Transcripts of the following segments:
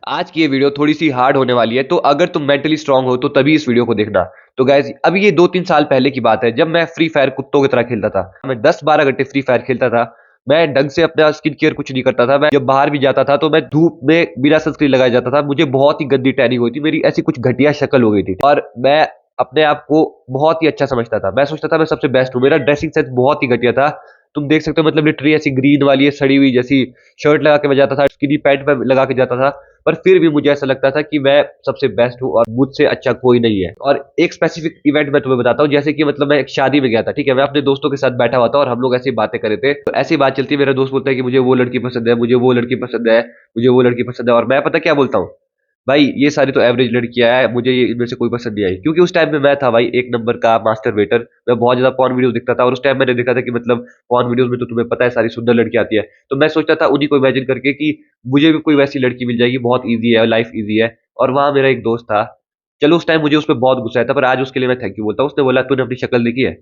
आज की ये वीडियो थोड़ी सी हार्ड होने वाली है, तो अगर तुम मेंटली स्ट्रांग हो तो तभी इस वीडियो को देखना। तो गाइस, अभी ये 2-3 साल पहले की बात है, जब मैं फ्री फायर कुत्तों की तरह खेलता था। मैं 10-12 घंटे फ्री फायर खेलता था। मैं ढंग से अपना स्किन केयर कुछ नहीं करता था। मैं जब बाहर भी जाता था तो मैं धूप में बिना सनस्क्रीन लगाया जाता था। मुझे बहुत ही गंदी टैनिंग हुई थी, मेरी ऐसी कुछ घटिया शक्ल हो गई थी और मैं अपने आप को बहुत ही अच्छा समझता था। मैं सोचता था मैं सबसे बेस्ट हूँ। मेरा ड्रेसिंग सेंस बहुत ही घटिया था। तुम देख सकते हो, मतलब लिटरली ऐसी ग्रीन वाली है सड़ी हुई जैसी शर्ट लगा के मैं जाता था, स्किनी पैंट में लगा के जाता था। पर फिर भी मुझे ऐसा लगता था कि मैं सबसे बेस्ट हूँ और मुझसे अच्छा कोई नहीं है। और एक स्पेसिफिक इवेंट मैं तुम्हें बताता हूँ, जैसे कि मतलब मैं एक शादी में गया था, ठीक है। मैं अपने दोस्तों के साथ बैठा हुआ था और हम लोग ऐसी बातें कर रहे थे। तो ऐसी बात चलती है, मेरा दोस्त बोलता है कि मुझे वो लड़की पसंद है, मुझे वो लड़की पसंद है, मुझे वो लड़की पसंद है। और मैं पता क्या बोलता हूँ, भाई ये सारी तो एवरेज लड़कियां है, मुझे ये इनमें से कोई पसंद नहीं आई। क्योंकि उस टाइम में मैं था भाई एक नंबर का मास्टर वेटर। मैं बहुत ज्यादा पॉर्न वीडियो दिखता था और उस टाइम मैंने देखा था कि मतलब पॉर्न वीडियोस में तो तुम्हें पता है सारी सुंदर लड़की आती है। तो मैं सोचता था उन्हीं को इमेजिन करके कि मुझे भी कोई वैसी लड़की मिल जाएगी, बहुत ईजी है, लाइफ ईजी है। और वहां मेरा एक दोस्त था। चलो उस टाइम मुझे उस पर बहुत गुस्सा आया था, पर आज उसके लिए मैं थैंक यू बोलता हूँ। उसने बोला तूने अपनी शक्ल देखी है,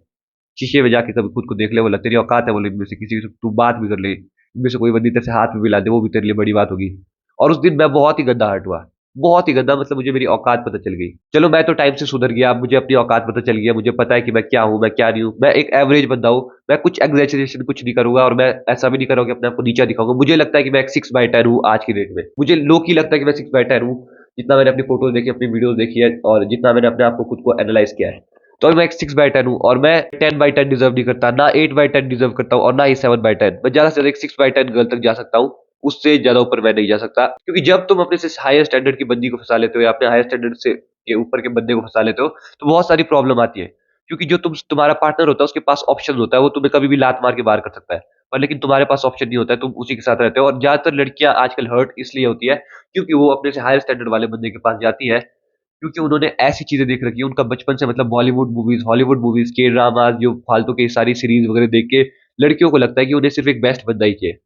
शीशे में जाके कभी खुद को देख ले। बोला तेरी औकात है, बोले इनमें से किसी से तू बात भी कर ले, इनमें से कोई बंदी तेरे से हाथ भी मिला दे, वो भी तेरे लिए बड़ी बात होगी। और उस दिन मैं बहुत ही गंदा हर्ट हुआ, बहुत ही गंदा। मतलब मुझे मेरी औकात पता चल गई। चलो मैं तो टाइम से सुधर गया, अब मुझे अपनी औकात पता चल गया, मुझे पता है कि मैं क्या हूँ, मैं क्या नहीं हूँ। मैं एक एवरेज बंदा हूँ। मैं कुछ एग्जैजरेशन कुछ नहीं करूंगा और मैं ऐसा भी नहीं करूंगा कि अपने आप को नीचा दिखाऊंगा। मुझे लगता है कि मैं एक 6/10 हूँ आज की डेट में। मुझे लो की लगता है कि मैं 6/10 हूँ, जितना मैंने अपनी फोटोज देखी, अपनी वीडियोज देखी है और जितना मैंने अपने आप को खुद को एनालाइज किया है। तो मैं एक 6/10 हूँ और मैं 10/10 डिजर्व नहीं करता, ना 8/10 डिजर्व करता हूँ और ना ही 7/10। मैं ज्यादा से ज्यादा एक 6/10 गर्ल तक जा सकता हूँ, उससे ज्यादा ऊपर मैं नहीं जा सकता। क्योंकि जब तुम अपने से हायर स्टैंडर्ड की बंदी को फंसा लेते हो या अपने हायर स्टैंडर्ड से के ऊपर के बंदे को फंसा लेते हो, तो बहुत सारी प्रॉब्लम आती है। क्योंकि जो तुम्हारा पार्टनर होता है उसके पास ऑप्शन होता है, वो तुम्हें कभी भी लात मार के बाहर कर सकता है। पर लेकिन तुम्हारे पास ऑप्शन नहीं होता है, तुम उसी के साथ रहते हो। और ज्यादातर लड़कियां आजकल हर्ट इसलिए होती है क्योंकि वो अपने से हायर स्टैंडर्ड वाले बंदे के पास जाती है, क्योंकि उन्होंने ऐसी चीजें देख रखी है। उनका बचपन से मतलब बॉलीवुड मूवीज, हॉलीवुड मूवीज, के ड्रामाज, जो फालतू की सारी सीरीज वगैरह देख के लड़कियों को लगता है कि उन्हें सिर्फ एक बेस्ट बंदा ही चाहिए।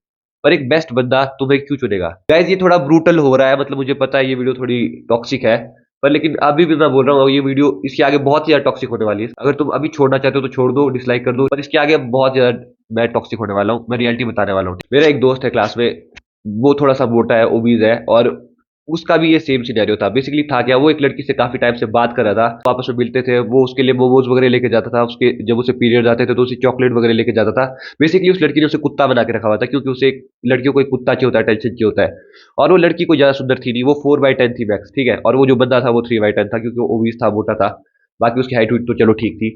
पर एक बेस्ट बंदा तुम्हें क्यों चुनेगा? गाइस, ये थोड़ा ब्रूटल हो रहा है, मतलब मुझे पता है ये वीडियो थोड़ी टॉक्सिक है। पर लेकिन अभी भी मैं बोल रहा हूँ, ये वीडियो इसके आगे बहुत ही ज्यादा टॉक्सिक होने वाली है। अगर तुम अभी छोड़ना चाहते हो तो छोड़ दो, डिसलाइक कर दो, पर इसके आगे बहुत ज्यादा मैं टॉक्सिक होने वाला हूँ। मैं रियलिटी बताने वाला हूँ। मेरा एक दोस्त है क्लास में, वो थोड़ा सा मोटा है, ओबीज है, और उसका भी ये सेम सिनेरियो था। बेसिकली था क्या, वो एक लड़की से काफी टाइम से बात कर रहा था, तो आपस में मिलते थे। वो उसके लिए मोमोज वगैरह लेके जाता था, उसके जब उसे पीरियड आते थे तो उसे चॉकलेट वगैरह लेके जाता था। बेसिकली उस लड़की ने उसे कुत्ता बना के रखा हुआ था, क्योंकि उसे लड़कियों को एक कुत्ता चाहिए होता है, टेंशन चाहिए होता है। और वो लड़की कोई ज्यादा सुंदर थी नहीं, वो 4/10 थी मैक्स, ठीक है। और वो जो बंदा था वो 3/10 था, क्योंकि वो ओबीस था, मोटा था। बाकी उसकी हाइट तो चलो ठीक थी।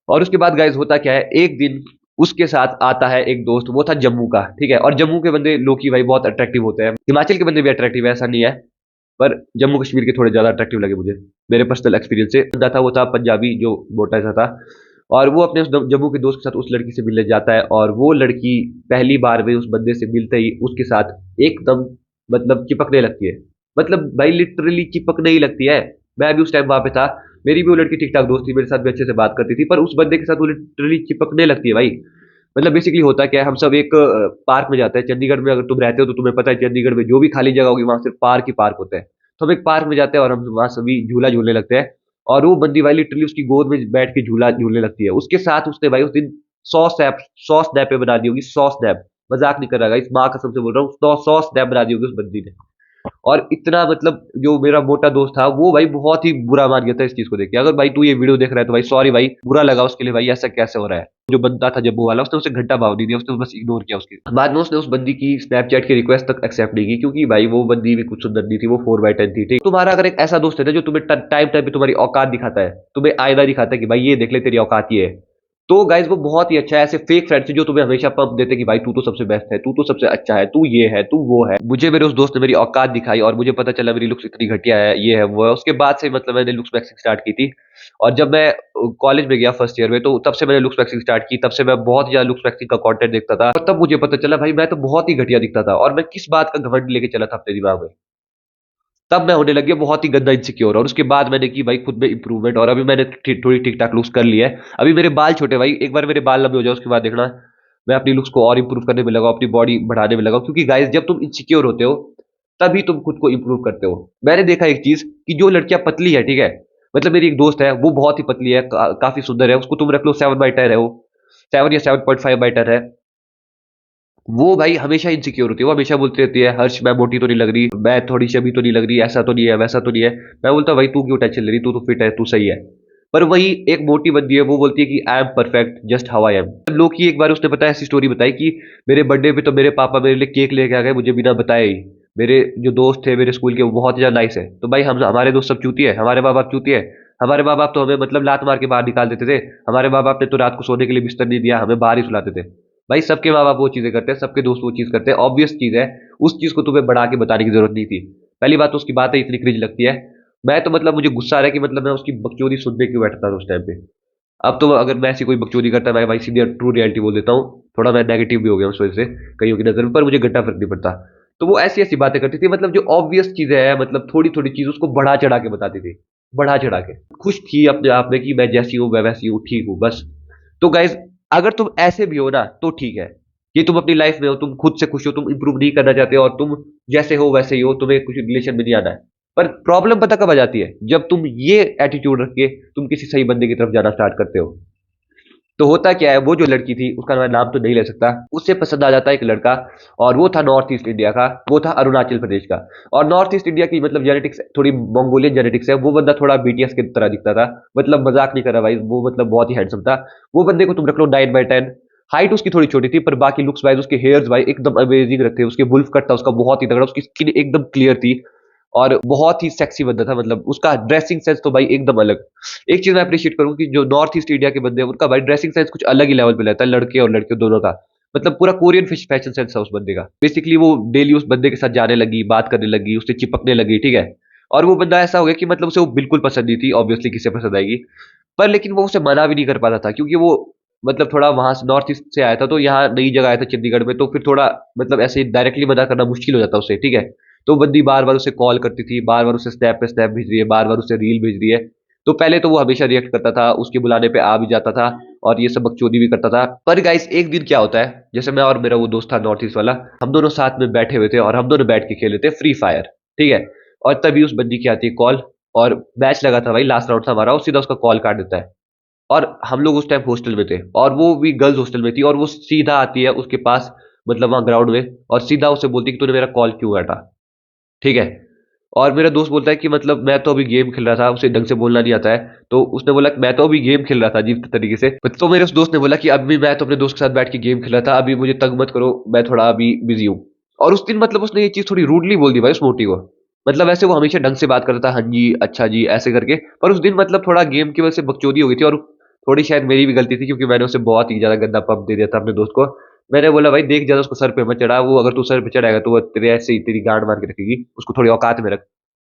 और उसके बाद गाइस होता क्या है, एक दिन उसके साथ आता है एक दोस्त, वो था जम्मू का, ठीक है। और जम्मू के बंदे लोकी भाई बहुत अट्रैक्टिव होते हैं। हिमाचल के बंदे भी अट्रैक्टिव है, ऐसा नहीं है, पर जम्मू कश्मीर के थोड़े ज्यादा अट्रैक्टिव लगे मुझे, मेरे पर्सनल एक्सपीरियंस से। बंदा था, वो था पंजाबी, जो मोटा सा था। और वो अपने उस जम्मू के दोस्त के साथ उस लड़की से मिलने जाता है, और वो लड़की पहली बार में उस बंदे से मिलते ही उसके साथ एकदम मतलब चिपकने लगती है। मतलब भाई लिटरली चिपकने ही लगती है। मैं भी उस टाइम वहां पे था, मेरी भी वो लड़की ठीक ठाक दोस्त थी, मेरे साथ भी अच्छे से बात करती थी, पर उस बंदे के साथ वो लिटरली चिपकने लगती है भाई। मतलब बेसिकली होता क्या है, हम सब एक पार्क में जाते हैं। चंडीगढ़ में अगर तुम रहते हो तो तुम्हें पता है, चंडीगढ़ में जो भी खाली जगह होगी वहां सिर्फ पार्क ही पार्क होता है। तो हम एक पार्क में जाते हैं और हम वहां सभी झूला झूलने लगते हैं। और वो बंदी भाई लिटरली उसकी गोद में बैठ के झूला झूलने लगती है। उसके साथ उसने भाई उस दिन 100 स्नैप बना दी होगी, 100 स्नैप। मजाक नहीं कर रहा, इस माँ कसम से बोल रहा हूँ, 100 स्नैप बना दी होगी उस बंदी ने। और इतना मतलब जो मेरा मोटा दोस्त था वो भाई बहुत ही बुरा मान गया था इस चीज को देख के। अगर भाई तू ये वीडियो देख रहा है तो भाई सॉरी भाई, बुरा लगा उसके लिए भाई, ऐसा कैसे हो रहा है। जो बंदा था जम्मू वाला, उसने उसे घंटा भाव नहीं दिया, उसने बस इग्नोर किया। उसकी बाद में उसने उस बंदी की स्नैपचैट की रिक्वेस्ट तक एक्सेप्ट नहीं की, क्योंकि भाई वो बंदी भी कुछ सुंदर नहीं थी, वो 4/10 थी, ठीक। तुम्हारा अगर एक ऐसा दोस्त है ना जो तुम्हें टाइम टाइम पे तुम्हारी औकात दिखाता है, तुम्हें आईना दिखाता है कि भाई ये देख ले तेरी औकात ये है, तो गाइज वो बहुत ही अच्छा है। ऐसे फेक फ्रेंड्स जो तुम्हें हमेशा पंप देते कि भाई तू तो सबसे बेस्ट है, तू तो सबसे अच्छा है, तू ये है, तू वो है। मुझे मेरे उस दोस्त ने मेरी औकात दिखाई और मुझे पता चला मेरी लुक्स इतनी घटिया है, ये है वो है। उसके बाद से मतलब मैंने लुक्स वैक्सिंग स्टार्ट की थी। और जब मैं कॉलेज में गया फर्स्ट ईयर में, तो तब से मैंने लुक्स वैक्सिंग स्टार्ट की। तब से मैं बहुत ज्यादा लुक्स वैक्सिंग का कंटेंट देखता था, और तब मुझे पता चला भाई मैं तो बहुत ही घटिया दिखता था। और मैं किस बात का घमंड लेके चला था अपने दिमाग में, तब मैं होने लग गया बहुत ही गंदा इनसिक्योर। और उसके बाद मैंने की भाई खुद में इंप्रूवमेंट, और अभी मैंने थोड़ी ठीक ठाक लुक्स कर ली है। अभी मेरे बाल छोटे भाई, एक बार मेरे बाल लंबे हो जाए उसके बाद देखना मैं अपनी लुक्स को और इंप्रूव करने में लगा, अपनी बॉडी बढ़ाने में लगा। क्योंकि गाइस जब तुम इनसिक्योर होते हो तभी तुम खुद को इंप्रूव करते हो। मैंने देखा एक चीज कि जो लड़कियां पतली है, ठीक है, मतलब मेरी एक दोस्त है वो बहुत ही पतली है, काफी सुंदर है, उसको तुम रख लो 7/10 है, वो 7 या 7.5/10 है। वो भाई हमेशा इनसिक्योर होती है, वो हमेशा बोलती रहती है हर्ष मैं मोटी तो नहीं लग रही, मैं थोड़ी चबी तो नहीं लग रही, ऐसा तो नहीं है, वैसा तो नहीं है। मैं बोलता भाई तू क्यों टेंशन ले रही, तू तो फिट है, तू सही है। पर वही एक मोटी बंदी है, वो बोलती है कि I am perfect just how I am. लोग की एक बार उसने बताया, ऐसी स्टोरी बताई कि मेरे बर्थडे पे तो मेरे पापा मेरे लिए केक लेके आ गए मुझे बिना बताए ही। मेरे जो दोस्त थे मेरे स्कूल के वो बहुत ज्यादा नाइस है, तो भाई हम हमारे दोस्त सब चूती है, हमारे माँ बाप चूती है। हमारे माँ बाप तो हमें मतलब लात मार के बाहर निकाल देते थे। हमारे माँ बाप ने तो रात को सोने के लिए बिस्तर नहीं दिया, हमें बाहर ही सुलाते थे। भाई सबके माँ बाप वो चीजें करते हैं, सबके दोस्त वो चीज करते हैं, ऑब्वियस चीज है। उस चीज को तुम्हें बढ़ा के बताने की जरूरत नहीं थी। पहली बात तो उसकी बातें इतनी क्रिंज लगती है। मैं तो मतलब मुझे गुस्सा आ रहा है कि मतलब मैं उसकी बकचोदी सुनने क्यों बैठता था उस टाइम पे। अब तो अगर मैं ऐसी कोई बकचोदी करता मैं भाई सीधे ट्रू रियलिटी बोल देता हूँ। थोड़ा मैं नेगेटिव भी हो गया उस वजह से कईयों की नजर में, पर मुझे घंटा फर्क नहीं पड़ता। तो वो ऐसी ऐसी बातें करती थी, मतलब जो ऑब्वियस चीजें हैं, मतलब थोड़ी थोड़ी चीज उसको बढ़ा चढ़ा के बताती थी। बढ़ा चढ़ा के खुश थी अपने आप में कि मैं जैसी हूँ मैं वैसी हूँ, ठीक हूँ बस। तो गाइज अगर तुम ऐसे भी हो ना तो ठीक है, कि तुम अपनी लाइफ में हो, तुम खुद से खुश हो, तुम इंप्रूव नहीं करना चाहते और तुम जैसे हो वैसे ही हो, तुम्हें कुछ रिलेशन में नहीं आना है। पर प्रॉब्लम पता कब आ जाती है, जब तुम ये एटीट्यूड रख के तुम किसी सही बंदे की तरफ जाना स्टार्ट करते हो। तो होता क्या है, वो जो लड़की थी उसका मैं नाम तो नहीं ले सकता, उससे पसंद आ जाता है एक लड़का। और वो था नॉर्थ ईस्ट इंडिया का, वो था अरुणाचल प्रदेश का। और नॉर्थ ईस्ट इंडिया की मतलब जेनेटिक्स थोड़ी मंगोलियन जेनेटिक्स है, वो बंदा थोड़ा बीटीएस की तरह दिखता था। मतलब मजाक नहीं कर रहा भाई, वो मतलब बहुत ही हैंडसम था। वो बंदे को तुम रख लो 9/10। हाइट उसकी थोड़ी छोटी थी, पर बाकी लुक्स वाइज उसके हेयर्स भाई एकदम अमेजिंग रखे, उसके वुल्फ कट था उसका बहुत ही तगड़ा, उसकी स्किन एकदम क्लियर थी। और बहुत ही सेक्सी बंदा था, मतलब उसका ड्रेसिंग सेंस तो भाई एकदम अलग। एक चीज मैं अप्रिशिएट करूँ कि जो नॉर्थ ईस्ट इंडिया के बंदे हैं उनका भाई ड्रेसिंग सेंस कुछ अलग ही लेवल पे रहता है, लड़के और लड़के दोनों का। मतलब पूरा कोरियन फैशन सेंस है उस बंदे का। बेसिकली वो डेली उस बंदे के साथ जाने लगी, बात करने लगी, उससे चिपकने लगी, ठीक है। और वो बंदा ऐसा हो गया कि मतलब उसे वो बिल्कुल पसंद नहीं थी, ऑब्वियसली किसे पसंद आएगी। पर लेकिन वो उसे मना भी नहीं कर पाता था, क्योंकि वो मतलब थोड़ा वहां से नॉर्थ ईस्ट से आया था, तो यहाँ नई जगह आया था चंडीगढ़ में, तो फिर थोड़ा मतलब ऐसे डायरेक्टली मना करना मुश्किल हो जाता उससे, ठीक है। तो बंदी बार बार उसे कॉल करती थी, बार बार उसे स्नैप पे स्नैप भेज रही है, बार बार उसे रील भेज रही है। तो पहले तो वो हमेशा रिएक्ट करता था, उसके बुलाने पे आ भी जाता था और ये सब बकचोदी भी करता था। पर गाइस एक दिन क्या होता है, जैसे मैं और मेरा वो दोस्त था नॉर्थ ईस्ट वाला, हम दोनों साथ में बैठे हुए थे और हम दोनों बैठ के खेले थे फ्री फायर, ठीक है। और तभी उस बंदी की आती है कॉल। और मैच लगा था भाई, लास्ट राउंड था हमारा, और सीधा उसका कॉल काट देता है। और हम लोग उस टाइम हॉस्टल में थे, और वो भी गर्ल्स हॉस्टल में थी, और वो सीधा आती है उसके पास, मतलब वहां ग्राउंड में, और सीधा उसे बोलती है कि तूने मेरा कॉल क्यों काटा, ठीक है। और मेरा दोस्त बोलता है कि मतलब मैं तो अभी गेम खेल रहा था, उसे ढंग से बोलना नहीं आता है। तो उसने बोला कि मैं तो अभी गेम खेल रहा था अजीब तरीके से। तो मेरे उस दोस्त ने बोला कि अभी मैं तो अपने दोस्त के साथ बैठ के गेम खेल रहा था, अभी मुझे तंग मत करो, मैं थोड़ा अभी बिजी हूँ। और उस दिन मतलब उसने ये चीज थोड़ी रूडली बोल दी भाई उस मोटी को। मतलब ऐसे वो हमेशा ढंग से बात करता था, हाँ जी अच्छा जी ऐसे करके। पर उस दिन मतलब थोड़ा गेम की वजह से बकचोदी हो गई थी, और थोड़ी शायद मेरी भी गलती थी, क्योंकि मैंने उसे बहुत ही ज्यादा गंदा पंप दे दिया था अपने दोस्त को। मैंने बोला भाई देख ज्यादा उसको सर पे मत चढ़ा, वो अगर तू सर पे चढ़ाएगा तो वो तेरे ऐसे ही तेरी गांड मार के रखेगी, उसको थोड़ी औकात में रख।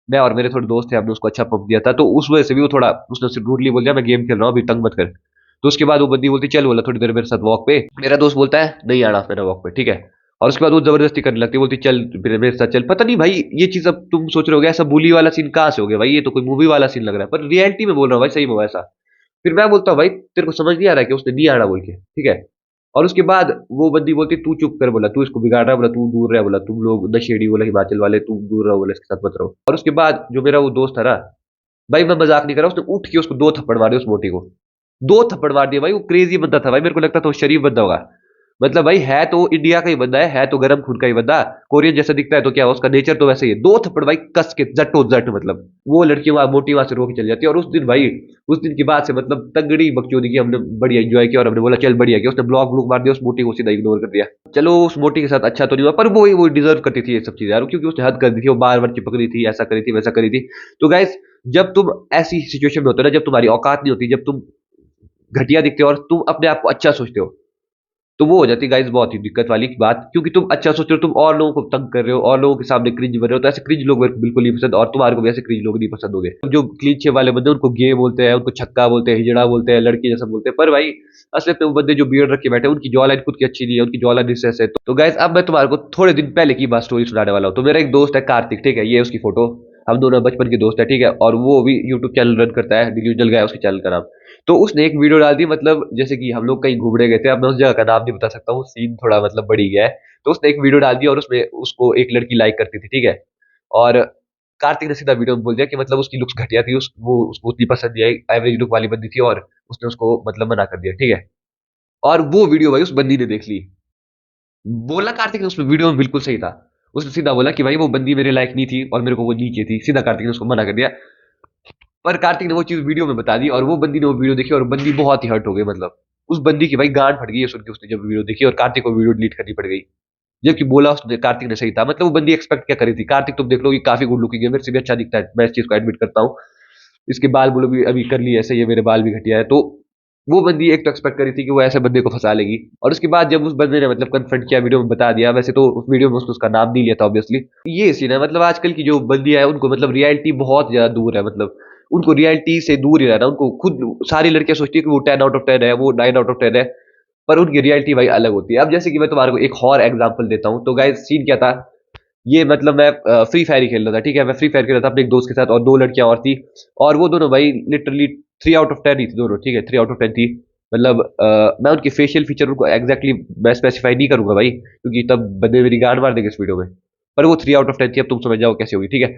मैं और मेरे थोड़े दोस्त थे, हमने उसको अच्छा पंप दिया था, तो उस वजह से भी वो थोड़ा, उसने उससे रूडली बोल दिया मैं गेम खेल रहा हूँ अभी तंग मत कर। तो उसके बाद वो बंदी बोलती चल, बोला थोड़ी देर मेरे साथ वॉक पे। मेरा दोस्त बोलता है नहीं आना मेरा वॉक पे, ठीक है। और उसके बाद वो जबरदस्ती करने लगती है, बोलती चल मेरे साथ चल। पता नहीं भाई ये चीज अब तुम सोच रहे हो ऐसा बुली वाला सीन कहाँ से हो गया भाई, ये तो कोई मूवी वाला सीन लग रहा है, पर रियलिटी में बोल रहा हूँ भाई, सही में हुआ ऐसा। फिर मैं बोलता हूँ भाई तेरे को समझ नहीं आ रहा है कि उसने नहीं आना बोल के, ठीक है। और उसके बाद वो बंदी बोलती तू चुप कर, बोला तू इसको बिगाड़ रहा है, बोला तू दूर रह, बोला तुम लोग नशेड़ी, बोला हिमाचल वाले तुम दूर रहो, बोला इसके साथ मत रहो। और उसके बाद जो मेरा वो दोस्त था ना, भाई मैं मजाक नहीं कर रहा, उसने उठ के उसको 2 थप्पड़ मारे उस मोटी को। 2 थप्पड़ मार दिए भाई, वो क्रेजी बंदा था भाई, मेरे को लगता था वो शरीफ बंदा होगा। मतलब भाई है तो इंडिया का ही बंदा है तो गर्म खून का ही बंदा। कोरियन जैसा दिखता है तो क्या, उसका नेचर तो वैसे ही है। 2 थप्पड़ भाई कस के जटो जट, मतलब वो लड़की वहां मोटी वहां से रो के चली जाती है। और उस दिन भाई, उस दिन की बात से मतलब तगड़ी बकचोदी की हमने, बढ़िया एंजॉय किया, और हमने बोला चल बढ़िया किया, उसने ब्लॉक ब्लॉक मार दिया, उस मोटी को सीधा इग्नोर कर दिया। चलो उस मोटी के साथ अच्छा तो नहीं हुआ, पर वो डिजर्व करती थी ये सब चीजें यार, क्योंकि उसने हद कर दी थी, वो बार बार चिपक रही थी, ऐसा करी थी वैसा करी थी। तो गाइस जब तुम ऐसी सिचुएशन में होते हो ना, जब तुम्हारी औकात नहीं होती, जब तुम घटिया दिखते हो और तुम अपने आप को अच्छा सोचते हो, तो वो हो जाती है गाइस बहुत ही दिक्कत वाली बात, क्योंकि तुम अच्छा सोच रहे हो, तुम और लोगों को तंग कर रहे हो, और लोगों के सामने क्रिंज बन रहे हो, तो ऐसे क्रिंज लोग मेरे को बिल्कुल नहीं पसंद, और तुम्हारे को भी ऐसे क्रिंज लोग नहीं पसंद होंगे। जो क्लीचे वाले बंदे उनको गे बोलते हैं, उनको छक्का बोलते हैं, हिजड़ा बोलते हैं, लड़की जैसा बोलते हैं, पर भाई असलियत में वो बंदे जो बियर्ड रख के बैठे हैं उनकी जॉ लाइन खुद की अच्छी नहीं है, उनकी जॉ लाइन रिसेस है। तो गाइस अब मैं तुम्हारे को थोड़े दिन पहले की बात स्टोरी सुनाने वाला हूँ। तो मेरा एक दोस्त है कार्तिक, ठीक है, ये उसकी फोटो, हम दोनों बचपन के दोस्त है, ठीक है। और वो भी यूट्यूब चैनल रन करता है, डिल्यूजनल गाय उसके चैनल का नाम। तो उसने एक वीडियो डाल दी, मतलब जैसे कि हम लोग कहीं घूमने गए थे, अब मैं उस जगह का नाम नहीं बता सकता हूँ, सीन थोड़ा मतलब बढ़ी गया है। तो उसने एक वीडियो डाल दी और उसमें उसको एक लड़की लाइक करती थी, ठीक है। और कार्तिक ने सीधा वीडियो में बोल दिया कि मतलब उसकी लुक्स घटिया थी, वो उसको उतनी पसंद नहीं आई, एवरेज लुक वाली बंदी थी, और उसने उसको मतलब मना कर दिया, ठीक है। और वो वीडियो भाई उस बंदी ने देख ली। बोला कार्तिक ने उसमें वीडियो में बिल्कुल सही था। उसने सीधा बोला कि भाई वो बंदी मेरे लायक नहीं थी और मेरे को वो नीचे थी, सीधा कार्तिक ने उसको मना कर दिया। पर कार्तिक ने वो चीज वीडियो में बता दी और वो बंदी ने वो वीडियो देखी और बंदी बहुत ही हर्ट हो गई। मतलब उस बंदी की भाई गांड फट गई है सुन के, उसने जब वीडियो देखी और कार्तिक को वीडियो डिलीट करनी पड़ गई। जबकि बोला उसने कार्तिक ने सही था। मतलब वो बंदी एक्सपेक्ट क्या करी थी। कार्तिक तुम देख लो कि काफी गुड लुकिंग है, मेरे से भी अच्छा दिखता है, मैं इस चीज को एडमिट करता हूँ। इसके बाल बुल भी अभी कर लिए ऐसे, ये मेरे बाल भी घटिया है। तो वो बंदी एक तो एक्सपेक्ट करी थी कि वो ऐसे बंदे को फंसा लेगी, और उसके बाद जब उस बंदे ने मतलब कन्फ्रंट किया, वीडियो में बता दिया, वैसे तो उस वीडियो में उसने उसका नाम नहीं लिया था ऑब्वियसली। ये सीन है। मतलब आजकल की जो बंदियां है उनको मतलब रियलिटी बहुत ज्यादा दूर है। मतलब उनको रियलिटी से दूर ही रहना। उनको खुद सारी लड़कियां सोचती है कि वो 10 आउट ऑफ 10 है, वो 9 आउट ऑफ 10 है, पर उनकी रियलिटी भाई अलग होती है। अब जैसे कि मैं तुम्हारे को एक और एग्जांपल देता हूँ। तो गाइस सीन क्या था, ये मतलब मैं फ्री फायर ही खेल रहा था, ठीक है। मैं फ्री फायर खेल रहा था अपने एक दोस्त के साथ और दो लड़कियां और थी, और वो दोनों भाई लिटरली 3 आउट ऑफ 10 ही थी दोनों, ठीक है। 3 आउट ऑफ 10 थी। मतलब मैं उनके फेशियल फीचर उनको एग्जैक्टली मैं स्पेसिफाई नहीं करूंगा भाई, क्योंकि तब बंदे मेरी गांड मार देंगे इस वीडियो में। पर वो 3 आउट ऑफ 10 थी। अब तुम समझ जाओ कैसे होगी, ठीक है।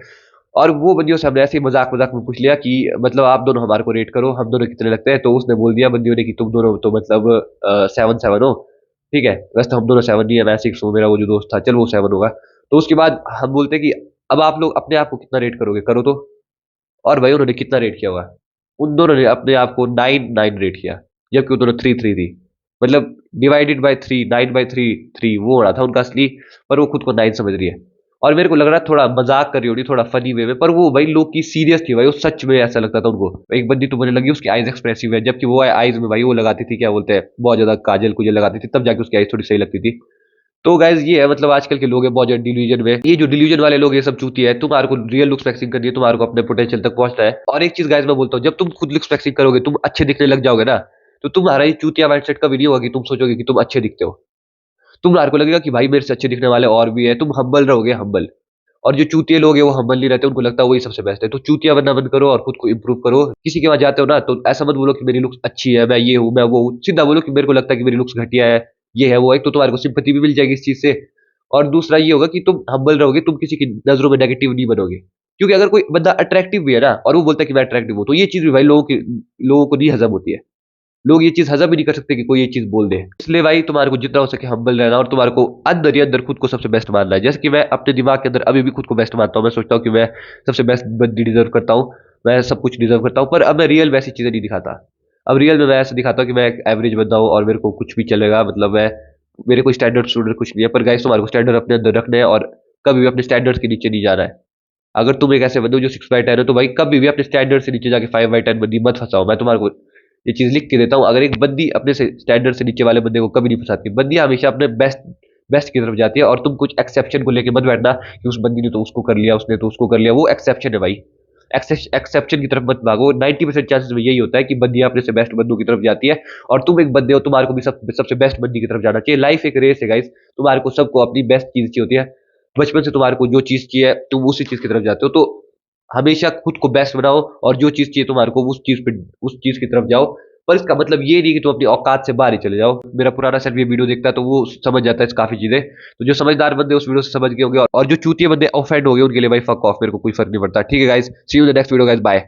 और वो बंदियों से हमने ऐसे ही मजाक मजाक में पूछ लिया कि मतलब आप दोनों हमारे को रेट करो, हम दोनों कितने लगते हैं। तो उसने बोल दिया बंदियों ने कि तुम दोनों तो मतलब 7-7 हो, ठीक है। वैसे तो हम दोनों 7 नहीं है, मैं 6 हूँ, मेरा वो जो दोस्त था चल वो 7 होगा। तो उसके बाद हम बोलते कि अब आप लोग अपने आप को कितना रेट करोगे, करो तो। और भाई उन्होंने कितना रेट किया हुआ, उन दोनों ने अपने आप को 9-9 रेट किया, जबकि उन दोनों 3-3 थी। मतलब डिवाइडेड बाय 3, 9/3, 3 वो हो रहा था उनका असली, पर वो खुद को 9 समझ रही है। और मेरे को लग रहा है थोड़ा मजाक कर रही होगी, थोड़ा फनी वे में, पर वो भाई लोग की सीरियस थी भाई। वो सच में ऐसा लगता था उनको। एक बंदी तो मुझे लगी उसकी आईज एक्सप्रेसिव है, जबकि वो आईज में भाई वो लगाती थी, क्या बोलते हैं, बहुत ज्यादा काजल कुजल लगाती थी, तब जाके उसकी आईज थोड़ी सही लगती थी। तो गाइज ये है, मतलब आजकल के लोग हैं बहुत ज्यादा डिल्यूजन में। ये जो डिल्यूजन वाले लोग ये सब चूती है। तुम्हारे को रियल लुक्स फ्लेक्सिंग करनी है, तुम्हारे को अपने पोटेंशियल तक पहुंचना है। और एक चीज गाइज मैं बोलता हूँ, जब तुम खुद लुक्स फ्लेक्सिंग करोगे, तुम अच्छे दिखने लग जाओगे ना, तो तुम्हारा ये चूतिया माइंडसेट कभी नहीं होगा कि तुम सोचोगे कि तुम अच्छे दिखते हो। तुम्हारे को लगेगा कि भाई मेरे से अच्छे दिखने वाले और भी है, तुम हम्बल रहोगे, हम्बल। और जो चूतिया लोग हैं वो हम्बल नहीं रहते, उनको लगता है वही सबसे बेस्ट है। तो चूतिया बनना बंद करो और खुद को इंप्रूव करो। किसी के वहां जाते हो ना तो ऐसा मत बोलो कि मेरी लुक्स अच्छी है, मैं ये हूँ मैं वो हूँ। सीधा बोलो कि मेरे को लगता है कि मेरी लुक्स घटिया है, ये है वो है। एक तो तुम्हारे को सिंपैथी भी मिल जाएगी इस चीज से, और दूसरा ये होगा कि तुम हम्बल रहोगे, तुम किसी की नजरों में नेगेटिव नहीं बनोगे। क्योंकि अगर कोई बंदा अट्रैक्टिव भी है ना और वो बोलता है कि मैं अट्रैक्टिव हूँ, तो ये चीज भी भाई लोगों को नहीं हजम होती है। लोग ये चीज हजम ही नहीं कर सकते कि कोई ये चीज बोल दे। इसलिए भाई तुम्हारे को जितना हो सके हम्बल रहना, और तुम्हारे को अंदर ही अंदर खुद को सबसे बेस्ट मानना है। जैसे कि मैं अपने दिमाग के अंदर अभी भी खुद को बेस्ट मानता हूँ। मैं सोचता हूँ कि मैं सबसे बेस्ट बंदी डिजर्व करता हूँ, मैं सब कुछ डिजर्व करता हूँ। पर अब मैं रियल वैसी चीजें नहीं दिखाता। अब रियल में मैं ऐसे दिखाता हूँ कि मैं एक एवरेज बंदा हूँ और मेरे को कुछ भी चलेगा। मतलब मैं, मेरे कोई स्टैंडर्ड स्टूडेंट कुछ नहीं है। पर गाइस तुम्हारे को स्टैंडर्ड अपने अंदर रखना है और कभी भी अपने स्टैंडर्ड्स के नीचे नहीं जाना है। अगर तुम एक ऐसे बंदे हो जो 6/10 है, तो भाई कभी भी अपने स्टैंडर्ड से नीचे जाके 5/10 बंदी मत फंसाओ। मैं तुम्हारे को ये चीज लिख के देता हूँ। अगर एक बंदी अपने से स्टैंडर्ड से नीचे वाले बंदे को कभी नहीं फंसाती। बंदी हमेशा अपने बेस्ट बेस्ट की तरफ जाती है, और तुम कुछ एक्सेप्शन को लेके मत बैठना कि उस बंदी ने तो उसको कर लिया, उसने तो उसको कर लिया। वो एक्सेप्शन है भाई, एक्सेप्शन की तरफ मत भागो। 90% चांसेस में यही होता है कि बंदियां अपने से बेस्ट बंदों की तरफ जाती है, और तुम एक बंदे हो, तुम्हारे को भी सबसे बेस्ट बंदी की तरफ जाना चाहिए। लाइफ एक रेस है गाइस, तुम्हारे को सबको अपनी बेस्ट चीज चाहिए होती है। बचपन से तुम्हारे को जो चीज चाहिए तुम उसी चीज की तरफ जाते हो। तो हमेशा खुद को बेस्ट बनाओ, और जो चीज चाहिए तुम्हारे को उस चीज की तरफ जाओ। पर इसका मतलब ये नहीं कि तुम अपनी औकात से बाहर ही चले जाओ। मेरा पुराना सेट भी वीडियो देखता है तो वो समझ जाता है इस काफी चीजें। तो जो समझदार बंदे उस वीडियो से समझ गए होंगे, और जो चूतिए बंदे ऑफेंड हो गए उनके लिए भाई फक ऑफ, मेरे को कोई फर्क नहीं पड़ता। ठीक है guys, see you in the next video guys, bye.